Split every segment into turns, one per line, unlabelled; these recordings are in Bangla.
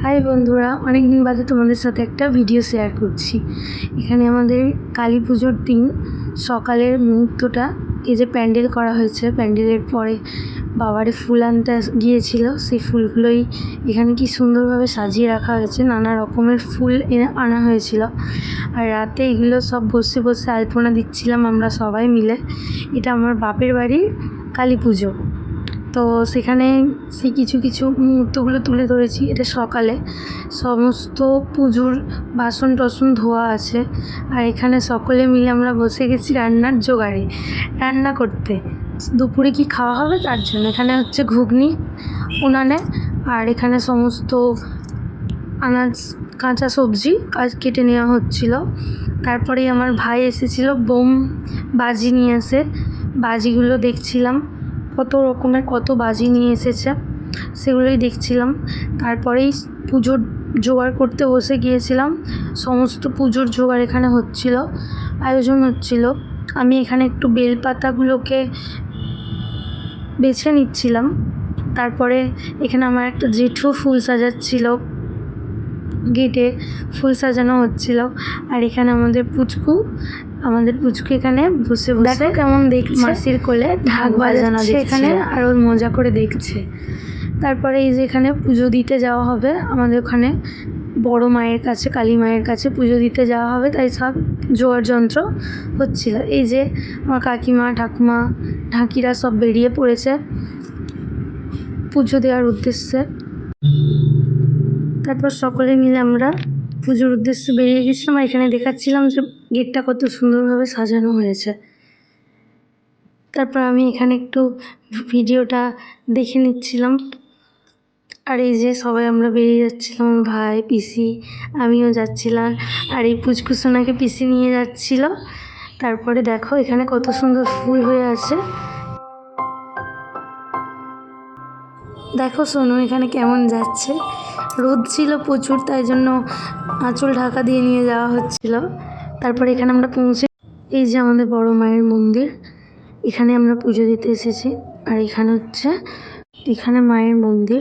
হাই বন্ধুরা, অনেকদিন বাদে তোমাদের সাথে একটা ভিডিও শেয়ার করছি। এখানে আমাদের কালী পুজোর দিন সকালের মুহূর্তটা, এই যে প্যান্ডেল করা হয়েছে, প্যান্ডেলের পরে বাবারে ফুল আনতে গিয়েছিল, সেই ফুলগুলোই এখানে কি সুন্দরভাবে সাজিয়ে রাখা হয়েছে। নানা রকমের ফুল আনা হয়েছিল, আর রাতে এগুলো সব বসে বসে আলপনা দিচ্ছিলাম আমরা সবাই মিলে। এটা আমার বাপের বাড়ির কালী পুজো, তো সেখানে সেই কিছু মুহূর্তগুলো তুলে ধরেছি। এটা সকালে সমস্ত পুজোর বাসন টাসন ধোয়া আছে, আর এখানে সকলে মিলে আমরা বসে গেছি রান্নার জোগাড়ে, রান্না করতে। দুপুরে কি খাওয়া হবে তার জন্য এখানে হচ্ছে ঘুগনি উনানে, আর এখানে সমস্ত আনাজ কাঁচা সবজি কেটে নেওয়া হচ্ছিল। তারপরেই আমার ভাই এসেছিল বোম বাজি নিয়ে এসে, বাজিগুলো দেখছিলাম, কত রকমের কত বাজি নিয়ে এসেছে, সেগুলোই দেখছিলাম। তারপরেই পুজোর জোগাড় করতে বসে গিয়েছিলাম। সমস্ত পুজোর জোগাড় এখানে হচ্ছিল, আয়োজন হচ্ছিল। আমি এখানে একটু বেলপাতাগুলোকে বেছে নিচ্ছিলাম। তারপরে এখানে আমার একটা জেঠু ফুল সাজাচ্ছিল, গেটে ফুল সাজানো হচ্ছিল। আর এখানে আমাদের পুচকু এখানে বসে বসে কেমন দেখছে, মাসির কোলে ঢাক বাজানো এখানে, আর ওর মজা করে দেখছে। তারপরে এই যে এখানে পুজো দিতে যাওয়া হবে আমাদের ওখানে বড় মায়ের কাছে, কালী মায়ের কাছে পুজো দিতে যাওয়া হবে, তাই সব জোগাড় যন্ত্র হচ্ছিল। এই যে আমার কাকিমা ঠাকুমা ঢাকিরা সব বেরিয়ে পড়েছে পুজো দেওয়ার উদ্দেশ্যে। তারপর সকলে মিলে আমরা পুজোর উদ্দেশ্যে বেরিয়ে গেছিলাম। আর এখানে দেখাচ্ছিলাম যে গেটটা কত সুন্দরভাবে সাজানো হয়েছে। তারপর আমি এখানে একটু ভিডিওটা দেখে নিচ্ছিলাম। আর এই যে সবাই আমরা বেরিয়ে যাচ্ছিলাম, ভাই পিসি আমিও যাচ্ছিলাম, আর এই পুচকুসোনাকে পিসি নিয়ে যাচ্ছিল। তারপরে দেখো এখানে কত সুন্দর ফুল হয়ে আছে, দেখো সোনু এখানে কেমন যাচ্ছে। রোদ ছিল প্রচুর, তাই জন্য আঁচল ঢাকা দিয়ে নিয়ে যাওয়া হচ্ছিল। তারপরে এখানে আমরা পৌঁছে, এই যে আমাদের বড় মায়ের মন্দির, এখানে আমরা পুজো দিতে এসেছি। আর এখানে হচ্ছে এখানে মায়ের মন্দির,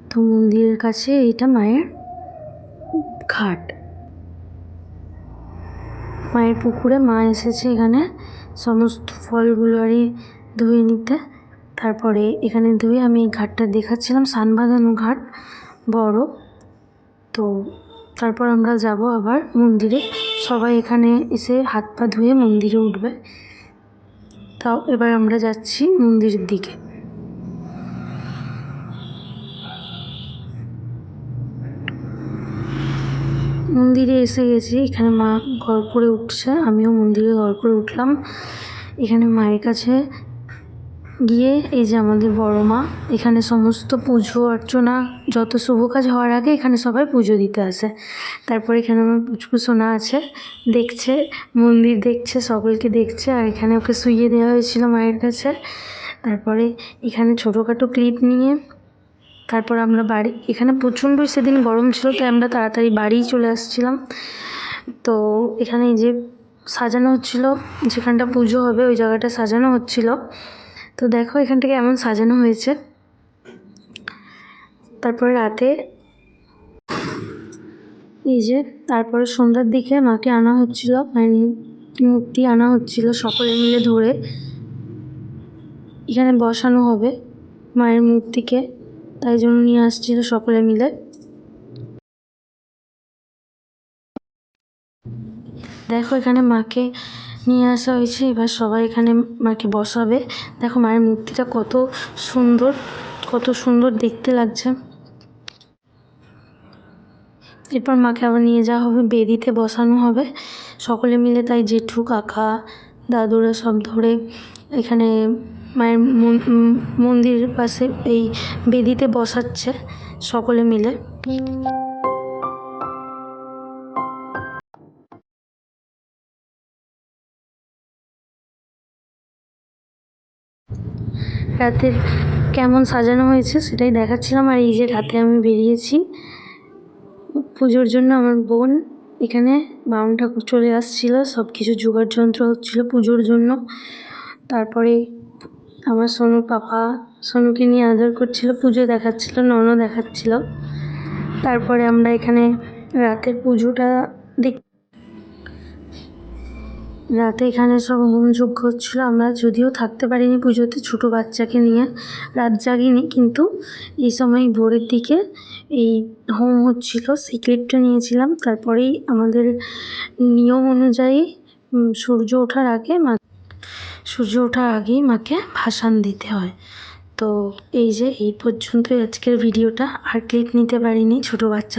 তো মন্দিরের কাছে এইটা মায়ের ঘাট, মায়ের পুকুরে মা এসেছে এখানে সমস্ত ফলগুলো আরই ধুয়ে নিতে। তারপরে এখানে ধুয়ে আমি এই ঘাটটা দেখাচ্ছিলাম, সান বাঁধানো ঘাট বড়। তো তারপর আমরা যাব আবার মন্দিরে, সবাই এখানে এসে হাত পা ধুয়ে মন্দিরে উঠবে। তাও এবার আমরা যাচ্ছি মন্দিরের দিকে। মন্দিরে এসে গেছি, এখানে মা ঘর করে উঠছে, আমিও মন্দিরে ঘর করে উঠলাম। এখানে মায়ের কাছে গিয়ে এই যে আমাদের বড় মা, এখানে সমস্ত পুজো অর্চনা যত শুভ কাজ হওয়ার আগে এখানে সবাই পুজো দিতে আসে। তারপরে এখানে আমার পুচকু সোনা আছে, দেখছে মন্দির, দেখছে সকলকে দেখছে। আর এখানে ওকে শুইয়ে দেওয়া হয়েছিল মায়ের কাছে। তারপরে এখানে ছোটোখাটো ক্লিপ নিয়ে তারপর আমরা বাড়ি, এখানে প্রচণ্ডই সেদিন গরম ছিল, তাই আমরা তাড়াতাড়ি বাড়িই চলে আসছিলাম। তো এখানে এই যে সাজানো হচ্ছিল, যেখানটা পুজো হবে ওই জায়গাটা সাজানো হচ্ছিল। তো দেখো এখান থেকে এমন সাজানো হয়েছে। তারপরে রাতে এই যে তারপরে সন্ধ্যার দিকে মাকে আনা হচ্ছিল, মায়ের মূর্তি আনা হচ্ছিল সকলে মিলে ধরে, এখানে বসানো হবে মায়ের মূর্তিকে, তাই জন্য নিয়ে আসছিল সকলে মিলে। দেখো এখানে মাকে নিয়ে আসা হয়েছে, এবার সবাই এখানে মাকে বসাবে। দেখো মায়ের মূর্তিটা কত সুন্দর দেখতে লাগছে। এরপর মাকে আবার নিয়ে যাওয়া হবে, বেদিতে বসানো হবে সকলে মিলে। তাই জেঠু কাকা দাদুরা সব ধরে এখানে মায়ের মন্দিরের পাশে এই বেদিতে বসাচ্ছে সকলে মিলে। রাতের কেমন সাজানো হয়েছে সেটাই দেখাচ্ছিলাম। আর এই যে রাতে আমি বেরিয়েছি পুজোর জন্য, আমার বোন এখানে বামুন ঠাকুর চলে আসছিল, সব কিছু জোগাড় যন্ত্র হচ্ছিলো পুজোর জন্য। তারপরে আমার সোনুর পাপা সোনুকে নিয়ে আদর করছিল, পুজো দেখাচ্ছিল, ননও দেখাচ্ছিল। তারপরে আমরা এখানে রাতের পুজোটা রাতে এখানে সব হোমযজ্ঞ হচ্ছিলো। আমরা যদিও থাকতে পারিনি পুজোতে, ছোটো বাচ্চাকে নিয়ে রাত জাগিনি, কিন্তু এই সময় ভোরের দিকে এই হোম হচ্ছিলো, সেই ক্লিপটা নিয়েছিলাম। তারপরেই আমাদের নিয়ম অনুযায়ী সূর্য ওঠার আগেই মাকে ভাসান দিতে হয়। তো এই পর্যন্তই আজকের ভিডিওটা। আর ক্লিপ নিতে পারিনি, ছোটো বাচ্চা